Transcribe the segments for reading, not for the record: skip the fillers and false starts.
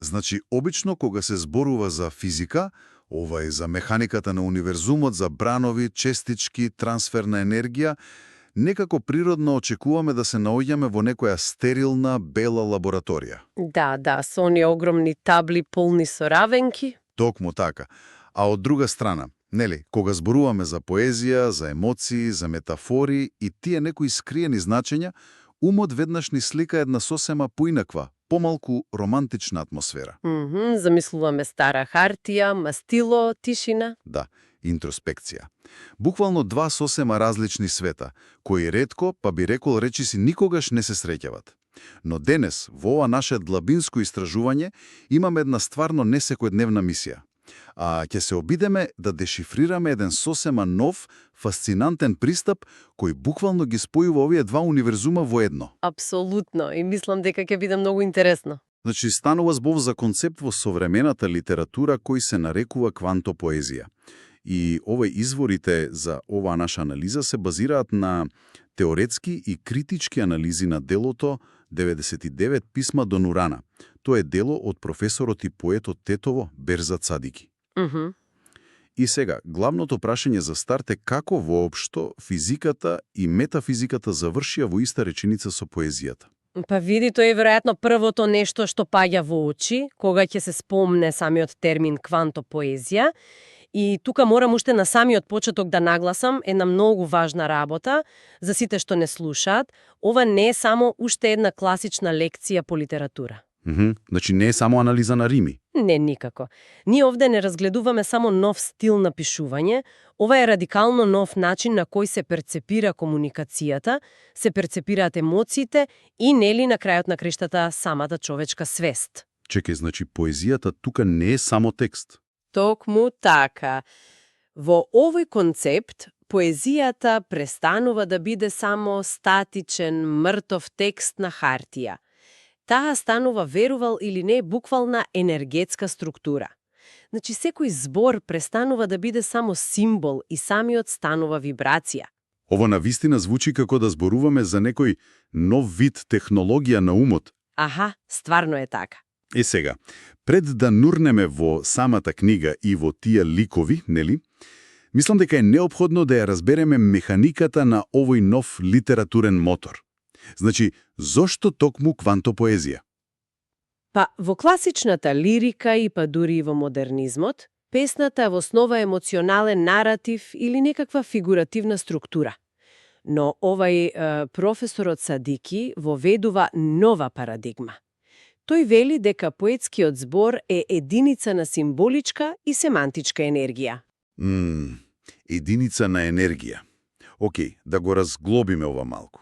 Значи, обично кога се зборува за физика, ова е за механиката на универзумот, за бранови, честички, трансфер на енергија, некако природно очекуваме да се наоѓаме во некоја стерилна, бела лабораторија. Да, со оние огромни табли полни со равенки. Токму така. А од друга страна, нели, кога зборуваме за поезија, за емоции, за метафори и тие некои скриени значења, умот веднаш ни слика една сосема поинаква, помалку романтична атмосфера. Замислуваме стара хартија, мастило, тишина. Да, интроспекција. Буквално два сосема различни света, кои ретко, па би рекол речиси никогаш не се среќават. Но денес, во ова наше длабинско истражување, имаме една стварно несекојдневна мисија. А ќе се обидеме да дешифрираме еден сосема нов, фасцинантен пристап кој буквално ги спојува овие два универзума во едно. Апсолутно, и мислам дека ќе биде многу интересно. Значи, станува збор за концепт во современата литература кој се нарекува квантопоезија. И овој изворите за оваа наша анализа се базираат на теоретски и критички анализи на делото 99 писма до Нурана. Тоа е дело од професорот и поетот Тетово Берзат Садики. И сега, главното прашање за старт е како воопшто физиката и метафизиката завршија во иста реченица со поезијата. Па види, тоа е веројатно првото нешто што паѓа во очи, кога ќе се спомне самиот термин квантопоезија. И тука морам уште на самиот почеток да нагласам една многу важна работа за сите што не слушаат. Ова не е само уште една класична лекција по литература. Значи не е само анализа на рими. Не, никако. Ние овде не разгледуваме само нов стил на пишување, ова е радикално нов начин на кој се перцепира комуникацијата, се перцепираат емоциите и нели на крајот на криштата самата човечка свест. Чекај, значи поезијата тука не е само текст. Токму така. Во овој концепт, поезијата престанува да биде само статичен, мртов текст на хартија. Таа станува, верувал или не, буквална енергетска структура. Значи, секој збор престанува да биде само символ и самиот станува вибрација. Ова навистина звучи како да зборуваме за некој нов вид технологија на умот. Аха, стварно е така. Е сега, пред да нурнеме во самата книга и во тие ликови, нели, мислам дека е неопходно да ја разбереме механиката на овој нов литературен мотор. Значи, зошто токму квантопоезија? Па, во класичната лирика и па дури и во модернизмот, песната е во основа емоционален наратив или некаква фигуративна структура. Но професорот Садики воведува нова парадигма. Тој вели дека поетскиот збор е единица на символичка и семантичка енергија. Единица на енергија. Океј, да го разглобиме ова малку.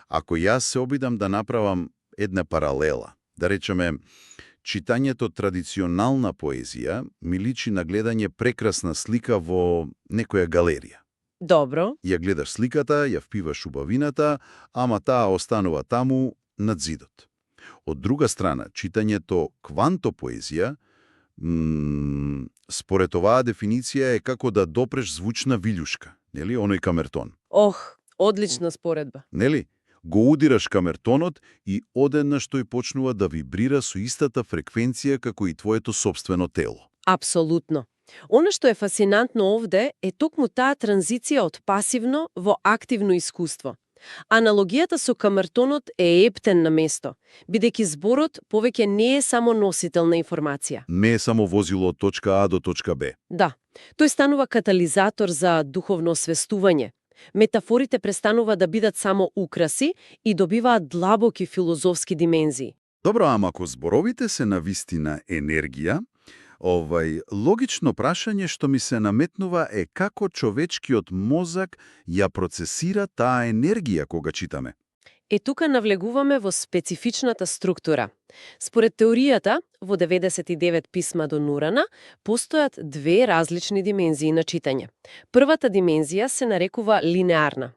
Ако јас се обидам да направам една паралела, да речеме, читањето традиционална поезија ми личи на гледање прекрасна слика во некоја галерија. Добро. Ја гледаш сликата, ја впиваш убавината, ама таа останува таму над зидот. Од друга страна, читањето квантопоезија, според оваа дефиниција е како да допреш звучна вилјушка, нели, оној камертон. Одлична споредба. Нели? Го удираш камертонот и одеднаш тој почнува да вибрира со истата фреквенција како и твоето собствено тело. Апсолутно. Она што е фасцинантно овде е токму таа транзиција од пасивно во активно искуство. Аналогијата со камертонот е ептен на место, бидејќи зборот повеќе не е само носител на информација. Не е само возило од точка А до точка Б. Да, тој станува катализатор за духовно освестување. Метафорите престанува да бидат само украси и добиваат длабоки филозофски димензии. Добро, ама ако зборовите се навистина енергија, логично прашање што ми се наметнува е како човечкиот мозак ја процесира таа енергија кога читаме. Тука навлегуваме во специфичната структура. Според теоријата, во 99 писма до Нурана, постојат две различни димензии на читање. Првата димензија се нарекува линеарна.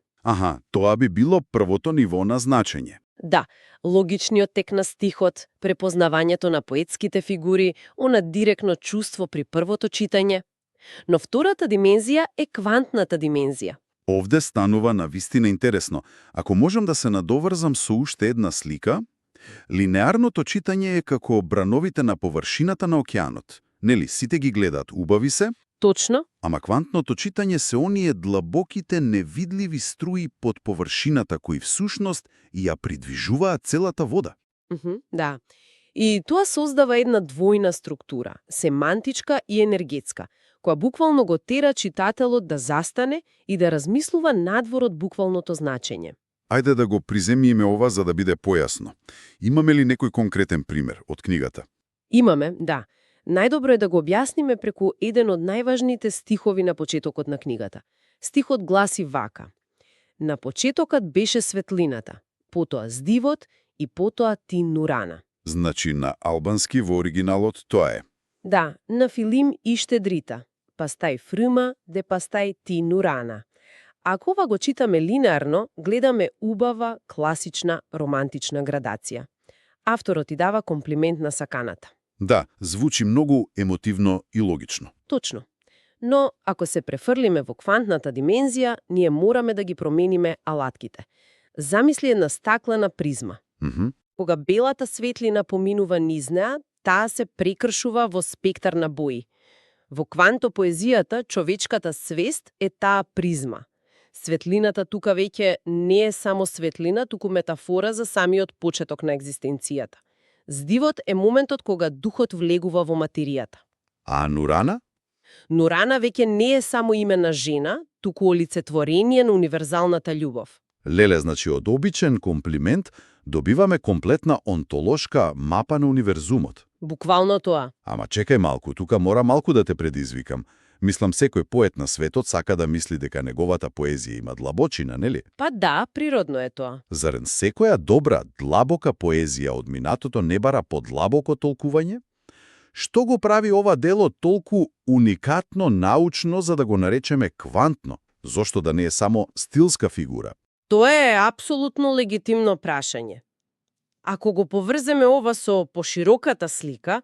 Тоа би било првото ниво на значење. Да, логичниот тек на стихот, препознавањето на поетските фигури, она директно чувство при првото читање. Но втората димензија е квантната димензија. Овде станува навистина интересно. Ако можам да се надоврзам со уште една слика, Линеарното читање е како брановите на површината на океанот. Нели, сите ги гледаат, убави се, Точно. ама квантното читање се оние длабоките невидливи струи под површината кои всушност ја придвижуваат целата вода. Да. И тоа создава една двојна структура, семантичка и енергетска, која буквално го тера читателот да застане и да размислува надвор од буквалното значење. Ајде да го приземиме ова за да биде појасно. Имаме ли некој конкретен пример од книгата? Имаме, да. Најдобро е да го објасниме преку еден од најважните стихови на почетокот на книгата. Стихот гласи вака: На почетокот беше светлината, потоа здивот и потоа тин нурана. Значи, на албански во оригиналот тоа е. Да, на филим иште дрита, пастај фрыма, де пастај ти нурана. Ако ова го читаме линеарно, гледаме убава, класична, романтична градација. Авторот ти дава комплимент на саканата. Да, звучи многу емотивно и логично. Точно. Но, ако се префрлиме во квантната димензија, ние мораме да ги промениме алатките. Замисли една стаклена призма. Кога белата светлина поминува низ неа, таа се прекршува во спектар на бои. Во квантопоезијата, човечката свест е таа призма. Светлината тука веќе не е само светлина, туку метафора за самиот почеток на екзистенцијата. Здивот е моментот кога духот влегува во материјата. А Нурана? Нурана веќе не е само име на жена, туку олицетворение на универзалната љубов. Леле, значи од обичен комплимент добиваме комплетна онтолошка мапа на универзумот. Буквално тоа. Ама чекај малку, тука мора малку да те предизвикам. Мислам, секој поет на светот сака да мисли дека неговата поезија има длабочина, нели? Па да, природно е тоа. Зарен секоја добра, длабока поезија од минатото не бара подлабоко толкување? Што го прави ова дело толку уникатно научно за да го наречеме квантно? Зошто да не е само стилска фигура? Тоа е апсолутно легитимно прашање. Ако го поврземе ова со пошироката слика,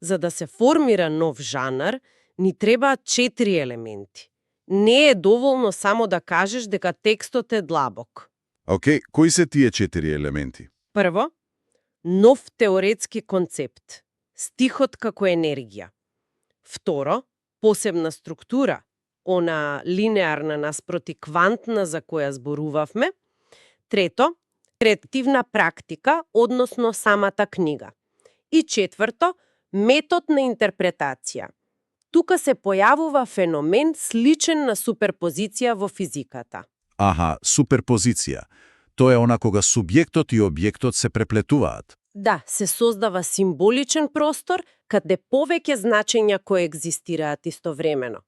за да се формира нов жанр, ни требаат 4 елементи. Не е доволно само да кажеш дека текстот е длабок. Океј, кои се тие 4 елементи? Прво, нов теоретски концепт. Стихот како енергија. Второ, посебна структура, она линеарна наспроти квантна за која зборувавме. Трето, креативна практика, односно самата книга. И четврто, метод на интерпретација. Тука се појавува феномен сличен на суперпозиција во физиката. Аха, суперпозиција. Тоа е она кога субјектот и објектот се преплетуваат. Да, се создава символичен простор, каде повеќе значења коегзистираат истовремено.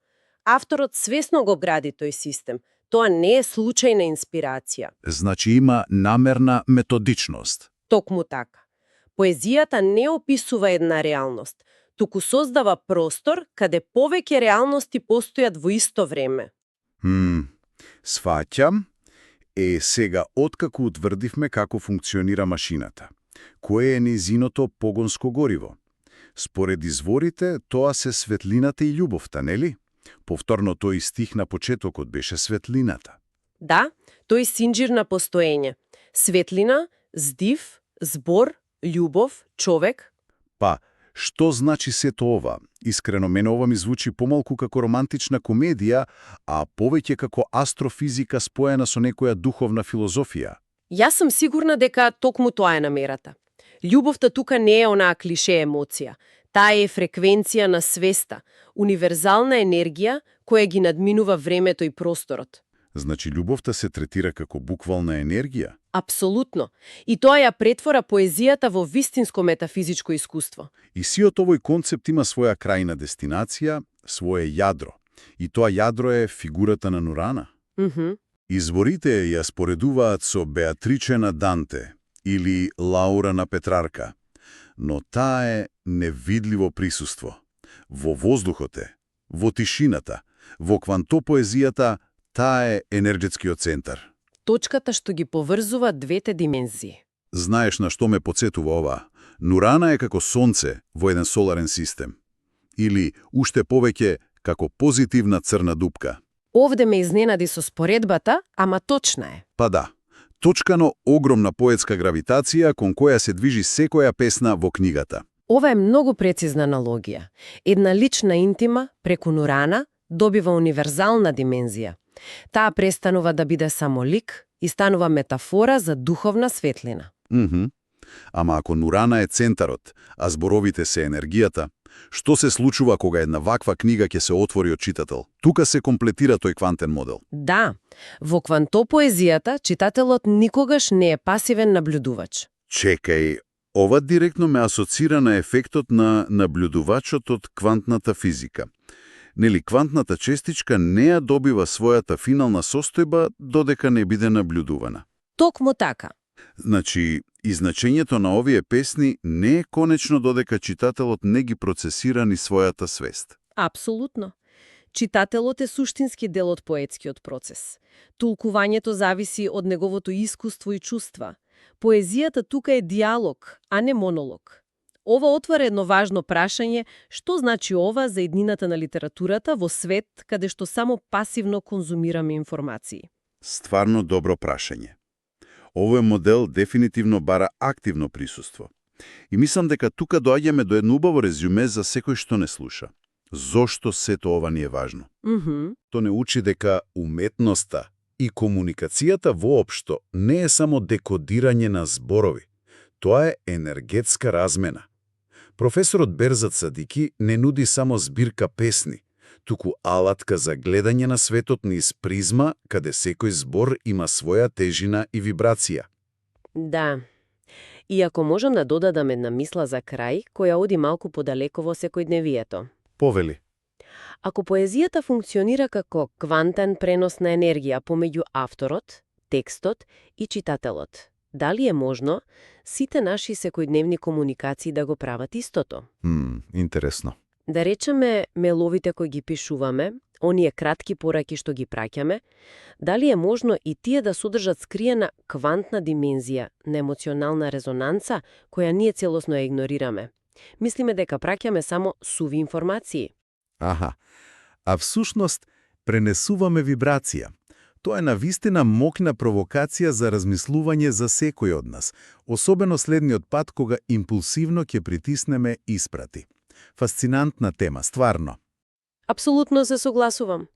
Авторот свесно го гради тој систем. Тоа не е случајна инспирација. Значи има намерна методичност. Токму така. Поезијата не описува една реалност, туку создава простор каде повеќе реалности постојат во исто време. Сваќам. Сега, откако утврдивме како функционира машината, кое е нејзиното погонско гориво? Според изворите, тоа се светлината и љубовта, нели? Повторно тој стих на почетокот беше светлината. Да, тој синџир на постоење. Светлина, здив, збор, љубов, човек. Па, што значи сето ова? Искрено, мене ова ми звучи помалку како романтична комедија, а повеќе како астрофизика споена со некоја духовна филозофија. Јас сум сигурна дека токму тоа е намерата. Љубовта тука не е онаа клише емоција. Таа е фреквенција на свеста, универзална енергија која ги надминува времето и просторот. Значи, љубовта се третира како буквална енергија? Апсолутно. И тоа ја претвора поезијата во вистинско метафизичко искуство. И сиот овој концепт има своја крајна дестинација, свое јадро. И тоа јадро е фигурата на Нурана. Изворите ја споредуваат со Беатриче на Данте или Лаура на Петрарка. Но таа е невидливо присуство. Во воздухот е, во тишината, во квантопоезијата, таа е енерgetскиот центар. Точката што ги поврзува двете димензии. Знаеш на што ме потсетува ова? Нурана е како сонце во еден соларен систем. Или, уште повеќе, како позитивна црна дупка. Овде ме изненади со споредбата, ама точна е. Па да, Точкано огромна поетска гравитација кон која се движи секоја песна во книгата. Ова е многу прецизна аналогија. Една лична интима, преку Нурана, добива универзална димензија. Таа престанува да биде само лик и станува метафора за духовна светлина. Ама ако Нурана е центарот, а зборовите се енергијата, што се случува кога една ваква книга ќе се отвори од читател? Тука се комплетира тој квантен модел. Да, во квантопоезијата читателот никогаш не е пасивен наблюдувач. Чекај, ова директно ме асоцира на ефектот на наблюдувачот од квантната физика. Нели, квантната честичка не ја добива својата финална состојба додека не биде наблюдувана. Токму така. Значи, и значењето на овие песни не е конечно додека читателот не ги процесира ни својата свест. Апсолутно. Читателот е суштински дел од поетскиот процес. Толкувањето зависи од неговото искуство и чувства. Поезијата тука е диалог, а не монолог. Ова отвара едно важно прашање, што значи ова за иднината на литературата во свет каде што само пасивно конзумираме информации. Стварно добро прашање. Овој модел дефинитивно бара активно присуство. И мислам дека тука доаѓаме до едно убаво резюме за секој што не слуша. Зошто сето ова ни е важно? То не учи дека уметноста и комуникацијата воопшто не е само декодирање на зборови. Тоа е енергетска размена. Професорот Берзат Садики не нуди само збирка песни, туку алатка за гледање на светот низ призма, каде секој збор има своја тежина и вибрација. Да. И ако можам да додадам една мисла за крај, која оди малку подалеко во секојдневието. Повели. Ако поезијата функционира како квантен пренос на енергија помеѓу авторот, текстот и читателот, дали е можно сите наши секојдневни комуникации да го прават истото? Интересно. Да речеме, меловите кои ги пишуваме, оние кратки пораки што ги праќаме, дали е можно и тие да содржат скриена квантна димензија на емоционална резонанца, која ние целосно ја игнорираме? Мислиме дека праќаме само суви информации. Аха, а всушност пренесуваме вибрација. Тоа е навистина мокна провокација за размислување за секој од нас, особено следниот пат кога импулсивно ќе притиснеме испрати. Фасцинантна тема, стварно. Апсолутно се согласувам.